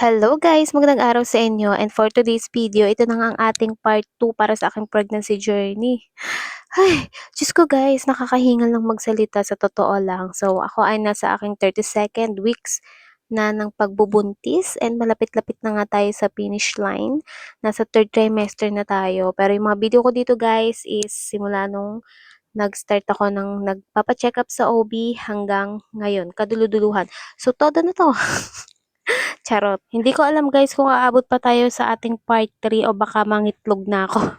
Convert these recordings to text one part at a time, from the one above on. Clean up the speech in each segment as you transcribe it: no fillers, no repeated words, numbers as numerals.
Hello guys! Magandang araw sa inyo, and for today's video, ito na nga ang ating part 2 para sa aking pregnancy journey. Ay, Diyos ko guys, nakakahingal ng magsalita sa totoo lang. So, ako ay nasa aking 32nd weeks na ng pagbubuntis, and malapit-lapit na nga tayo sa finish line. Nasa third trimester na tayo. Pero yung mga video ko dito guys is simula nung nag-start ako ng nagpapa-check up sa OB hanggang ngayon, kaduluduluhan. So, todo na to. Charot. Hindi ko alam guys kung aabot pa tayo sa ating part 3 o baka mangitlog na ako.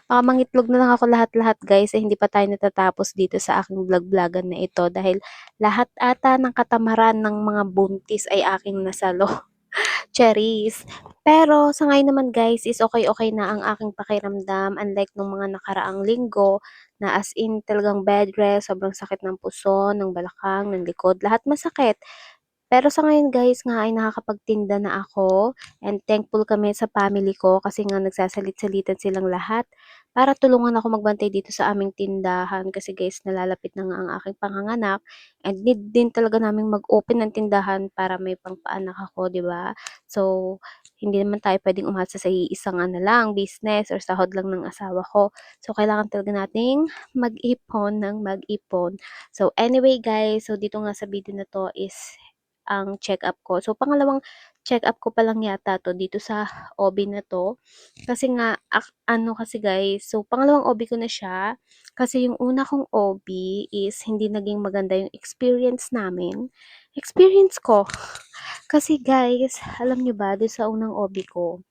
Baka mangitlog na lang ako lahat-lahat guys, hindi pa tayo natatapos dito sa aking vlog-vlogan na ito dahil lahat ata ng katamaran ng mga buntis ay aking nasalo. Cherries. Pero sa ngayon naman guys is okay-okay na ang aking pakiramdam, unlike nung mga nakaraang linggo na as in talagang bed rest, sobrang sakit ng puso, ng balakang, ng likod, lahat masakit. Pero sa ngayon guys nga ay nakakapagtinda na ako, and thankful kami sa family ko kasi nga nagsasalit-salitan silang lahat para tulungan ako magbantay dito sa aming tindahan kasi guys nalalapit na nga ang aking panganganak, and need din talaga naming mag-open ng tindahan para may pangpaanak ako, 'di ba? So, hindi naman tayo pwedeng umasa sa iisang ano lang, business or sahod lang ng asawa ko. So, kailangan talaga nating mag-ipon ng mag-ipon. So, anyway guys, so dito nga sa video na to is ang check-up ko. So, pangalawang check-up ko pa lang yata 'to dito sa OB na 'to. Kasi nga, ano kasi guys, so pangalawang OB ko na siya. Kasi yung una kong OB is hindi naging maganda yung experience namin. Experience ko. Kasi guys, alam nyo ba, doon sa unang OB ko,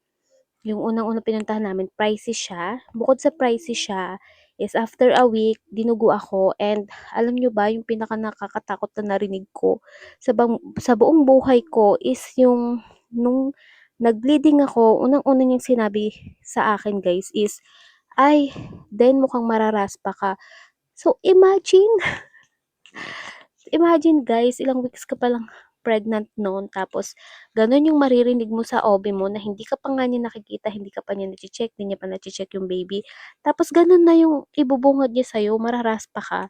yung unang-unang pinuntahan namin, pricey siya. Bukod sa pricey siya, is after a week, dinugo ako. And alam nyo ba, yung pinaka nakakatakot na narinig ko sa buong buhay ko is yung nung nag-bleeding ako, unang-una niyang sinabi sa akin guys is, ay, then mukhang mararaspa ka. So, imagine guys, ilang weeks ka palang pregnant noon, tapos ganun yung maririnig mo sa OB mo na hindi ka pa nga niya nakikita, hindi ka pa niya nache-check, hindi niya pa nache-check yung baby. Tapos ganun na yung ibubungad niya sa'yo, mararaspa ka.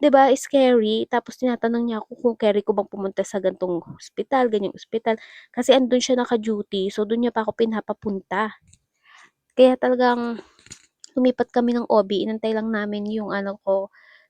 'Di ba? Scary. Tapos tinatanong niya ako kung carry ko bang pumunta sa gantong ospital, ganyang ospital. Kasi andun siya naka-duty, so dun niya pa ako pinapapunta. Kaya talagang lumipat kami ng OB, inantay lang namin yung ano ko,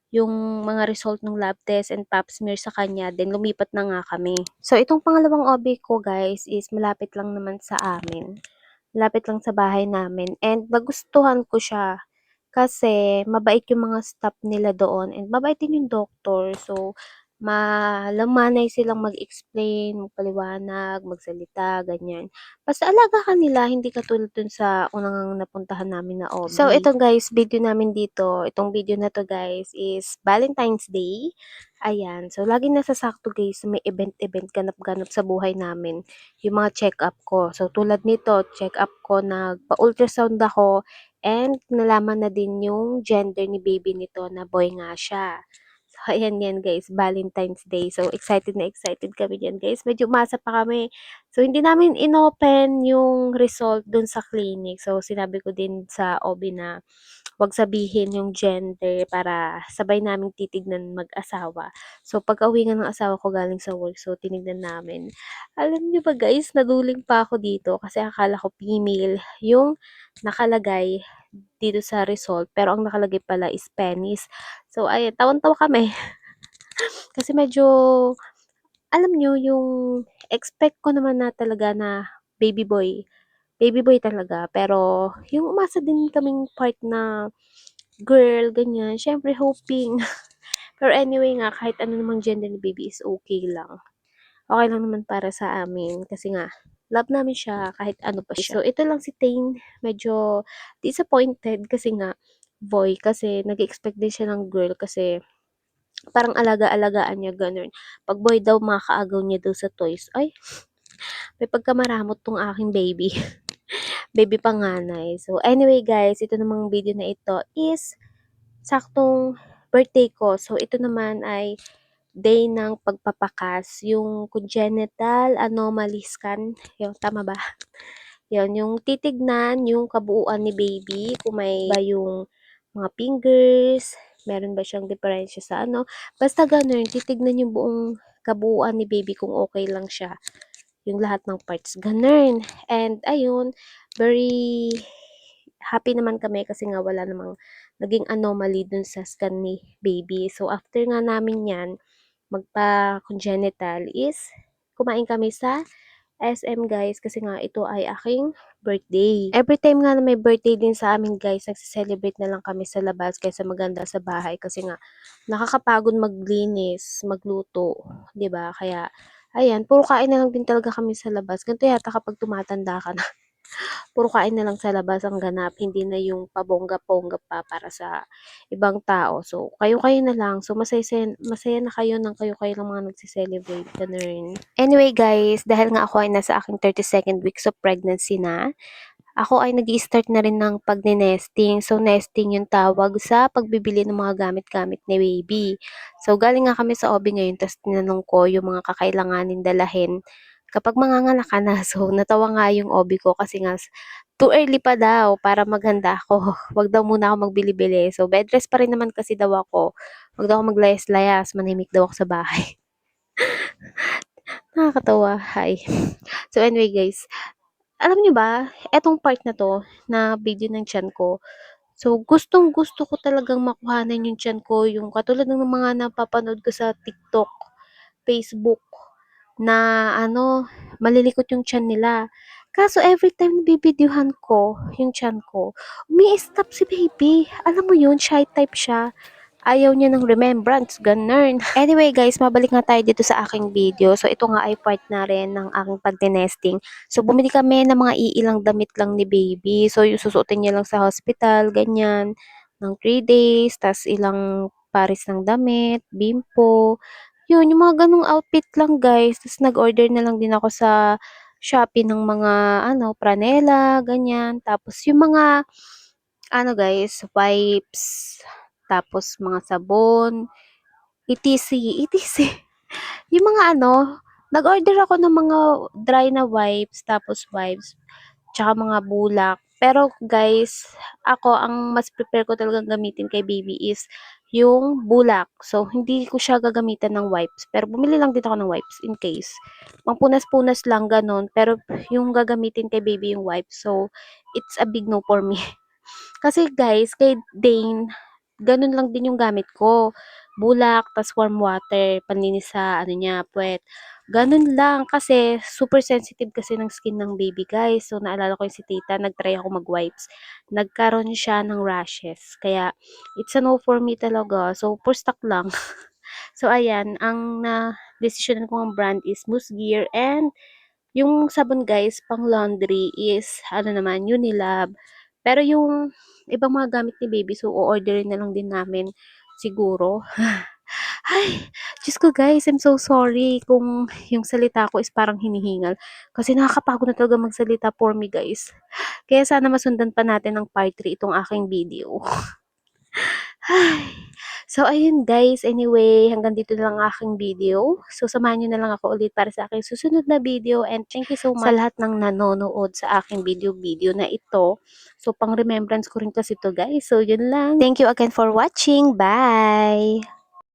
yung mga result ng lab test and pap smear sa kanya, then lumipat na nga kami. So, itong pangalawang OB ko guys is malapit lang naman sa amin. Malapit lang sa bahay namin, and nagustuhan ko siya. Kasi mabait yung mga staff nila doon, and mabait din yung doctor. So, malamanay silang mag-explain, magpaliwanag, magsalita, ganyan. Basta alaga ka nila, hindi katulad dun sa unang napuntahan namin na OB. So, ito guys, video namin dito. Itong video na to guys is Valentine's Day. Ayan. So, laging nasasakto guys, may event-event, ganap-ganap sa buhay namin. Yung mga check-up ko. So, tulad nito, check-up ko, nagpa-ultrasound ako, and nalaman na din yung gender ni baby nito na boy nga siya. So, ayan yan guys, Valentine's Day. So, excited na excited kami dyan guys. Medyo umasa pa kami. So, hindi namin inopen yung result dun sa clinic. So, sinabi ko din sa OB na wag sabihin yung gender para sabay naming titignan mag-asawa. So, pag-uwi nga ng asawa ko galing sa work, so tinignan namin. Alam niyo ba guys, naduling pa ako dito kasi akala ko female yung nakalagay dito sa result, pero ang nakalagay pala is penis. So, ayun, tawan-tawa kami. Kasi medyo, alam nyo, yung expect ko naman na talaga na baby boy. Baby boy talaga. Pero, yung umasa din kaming part na girl, ganyan. Syempre, hoping. Pero anyway nga, kahit ano namang gender ni baby is okay lang. Okay lang naman para sa amin. Kasi nga, love namin siya kahit ano pa siya. So, ito lang si Tane. Medyo disappointed kasi nga, boy. Kasi nag-expect din siya ng girl kasi parang alaga-alagaan niya, ganun. Pag boy daw, makakaagaw niya daw sa toys. Ay, may pagkamaramot tong aking baby. Baby panganay. So, anyway guys, ito namang video na ito is saktong birthday ko. So, ito naman ay day ng pagpapakas. Yung congenital anomaly scan. Yung, tama ba? Yun, yung titignan yung kabuuan ni baby, kung may ba yung mga fingers, meron ba siyang diferensya sa ano. Basta ganun, titignan yung buong kabuuan ni baby kung okay lang siya. yung lahat ng parts, ganun. And ayun, very happy naman kami kasi nga wala namang naging anomaly dun sa scan ni baby. So after nga namin yan, magpa-congenital is kumain kami sa SM guys kasi nga ito ay aking birthday. Every time nga na may birthday din sa amin guys, nagse-celebrate na lang kami sa labas kaysa maganda sa bahay kasi nga nakakapagod maglinis, magluto, 'di ba? Kaya ayan, puro kain na lang din talaga kami sa labas. Ganito yata kapag tumatanda ka na. Puro kain na lang sa labas ang ganap, hindi na yung pabongga-bongga pa para sa ibang tao. So, kayo-kayo na lang. So, masaya, masaya na kayo ng kayo-kayo lang mga nagse-celebrate. Ganun. Anyway guys, dahil nga ako ay nasa aking 32nd weeks of pregnancy na, ako ay nag-i-start na rin ng pag-nesting. So, nesting yung tawag sa pagbibili ng mga gamit-gamit ni baby. So, galing nga kami sa OB ngayon, tapos tinanong ko yung mga kakailanganin dalahin kapag manganganak ka na. So, natawa nga yung OB ko kasi nga, too early pa daw para maghanda ako. Wag daw muna ako magbili-bili. So, bed rest pa rin naman kasi daw ako. Wag daw ako maglayas-layas. Manimik daw ako sa bahay. Nakakatawa. Hi. So, anyway guys, alam niyo ba, etong part na to, na video ng tiyan ko, so gustong gusto ko talagang makuhanan yung tiyan ko, yung katulad ng mga napapanood ko sa TikTok, Facebook, na ano, malilikot yung tiyan nila. Kaso every time nabibidyohan ko yung tiyan ko, umi-stop si baby. Alam mo yun, shy type siya. Ayaw niya ng remembrance, ganun. Anyway guys, mabalik nga tayo dito sa aking video. So ito nga ay part na rin ng aking pagte-nesting. So bumili kami ng mga iilang damit lang ni baby. So yung susuotin niya lang sa hospital, ganyan, ng 3 days, tas ilang pares ng damit, bimpo. Yun, yung mga ganong outfit lang guys. Tas nag-order na lang din ako sa Shopee ng mga ano, pranela, ganyan. Tapos yung mga ano guys, wipes, tapos mga sabon, etc. Yung mga ano, nag-order ako ng mga dry na wipes, tapos wipes, tsaka mga bulak. Pero guys, ako ang mas prepare ko talagang gamitin kay baby is yung bulak. So, hindi ko siya gagamitan ng wipes. Pero bumili lang din ako ng wipes in case. Pangpunas-punas lang ganun. Pero yung gagamitin kay baby yung wipes. So, it's a big no for me. Kasi guys, kay Dane, ganun lang din yung gamit ko. Bulak, tas warm water, panlinis sa ano niya, puwet. Ganun lang kasi super sensitive kasi ng skin ng baby guys. So naalala ko yung si tita, nag-try ako mag-wipes. Nagkaroon siya ng rashes. Kaya it's a no for me talaga. So for stock lang. So ayan, ang na decision ko ng brand is Mousse Gear, and yung sabon guys, pang laundry is, ano naman, Unilab. Pero yung ibang mga gamit ni baby, so o-orderin na lang din namin siguro. Ay, Diyos ko guys, I'm so sorry kung yung salita ko is parang hinihingal. Kasi nakakapagod na talaga magsalita for me guys. Kaya sana masundan pa natin ng part 3 itong aking video. Ay. So, ayun guys. Anyway, hanggang dito na lang ang aking video. So, samahan nyo na lang ako ulit para sa aking susunod na video. And thank you so much sa lahat ng nanonood sa aking video na ito. So, pang remembrance ko rin kasi to guys. So, yun lang. Thank you again for watching. Bye!